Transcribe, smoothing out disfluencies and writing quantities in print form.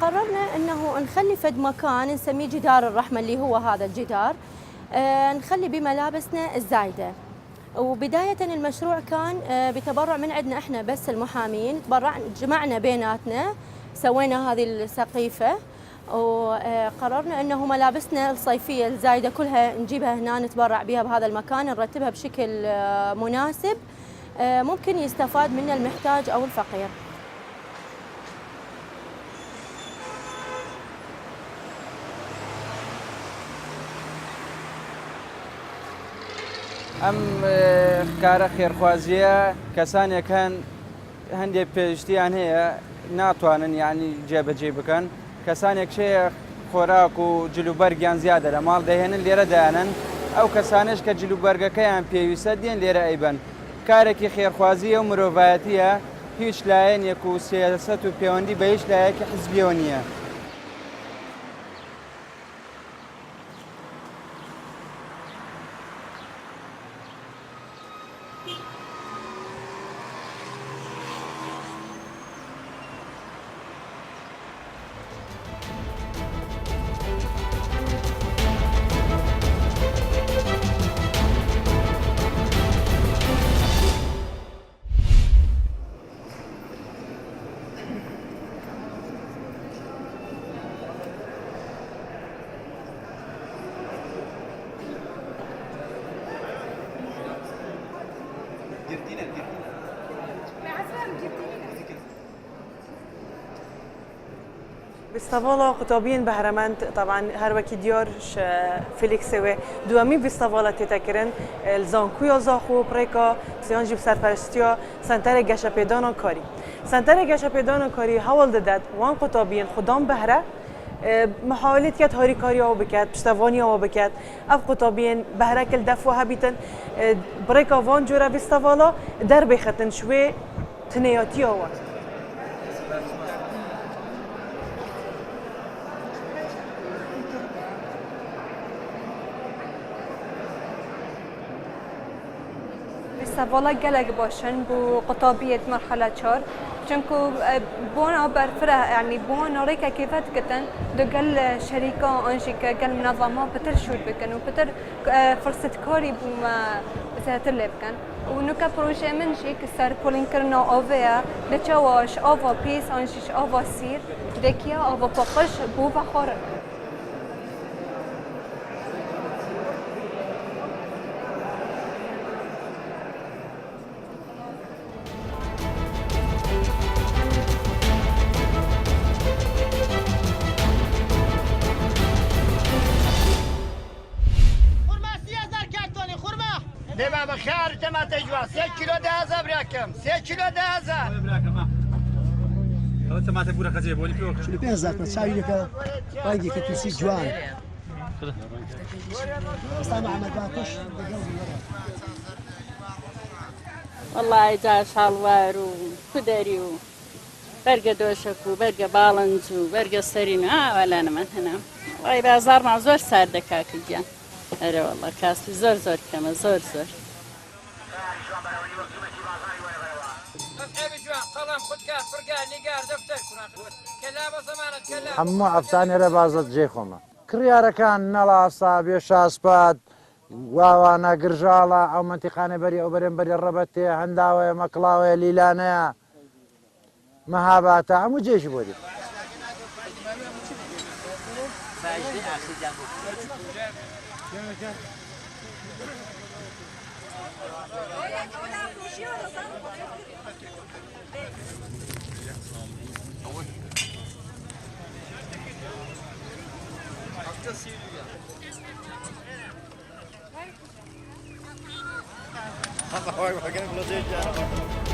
قررنا أنه نخلي فد مكان نسميه جدار الرحمة، اللي هو هذا الجدار، نخلي بملابسنا الزايدة. وبداية المشروع كان بتبرع من عندنا احنا بس المحامين، جمعنا بيناتنا سوينا هذه السقيفة، وقررنا انه ملابسنا الصيفية الزايدة كلها نجيبها هنا نتبرع بها بهذا المكان، نرتبها بشكل مناسب ممكن يستفاد منه المحتاج او الفقير. ئەم کارە خێرخوازیە کەسانێکان هەندێک پێویستیان هەیە ناتوانن یعنی جێبەجێ بکەن، کەسانێک شەیە خۆراک و جلوبەرگیان زیادە لە ماڵ دەهێنن لێرە دایانن، ئەو کەسانش کە جلوبەرگەکەیان پێویستە دێن لێرە ئەیبەن. کارێکی خێرخوازیە و مرۆڤایەتیە، هیچ لایەنێک و سیاسەت و پەیوەندی بە هیچ لایەکی حزبیەوە نییە. فيستيفالا قطابين بهرمند طبعا هر وكي ديارش فيليكس و دوامي فيستيفالا تتكرن الزانكويا زاخو بريكا سيان جيب سرپرستيا سنتر گشاپیدان کاری. سنتر گشاپیدان کاری حوال داد وان قطابين خدام بهره محاولت کرد هاری کاری او بکرد، پشتوانی او بکرد. اف قطابين بهره کل دفو هبیتن بريكا وان جورا فيستيفالا در بختن شوي تنياتي او. فيستيفالا گلگ باشن بو قطابیت مرحله 4 چونکو بونا برفره يعني بونا ريكا كيفات كتن دو قل شركة انشيكا قل منظمات بتر شود بكن وبتر فرصة كاري بوما بسهت اللي بكن ونوكا بروجي من شيك سر بولين كرنا اوفيا لتشواش اوفا بيس انشيش اوفا سير دكيا اوفا بقش بو بخور دبا بخير تما تجوا 3 كيلو دهزه براكم 3 كيلو دهزه براكم هو تما تبورا قضيه بولي بيوك شنو بينزات تساوي لك باقي كتسي جوان استمع عمل باطش والله جا شالوار وكدري برقة دوشك وبرقة بالنز وبرقة سرين ولا أنا مثلا والله بازار مع زور سار دكاك جان أري والله كاسي زور كما زور همو عفتانی را بازد جی خوما کریارکان نلاسا بیشاسپاد واوانا گرجالا او منطقانه بری او بریم بری ربطی هنداوه مکلاوه لیلانه مهاباتا همو جیش بودی الله أكبر كيف لطيف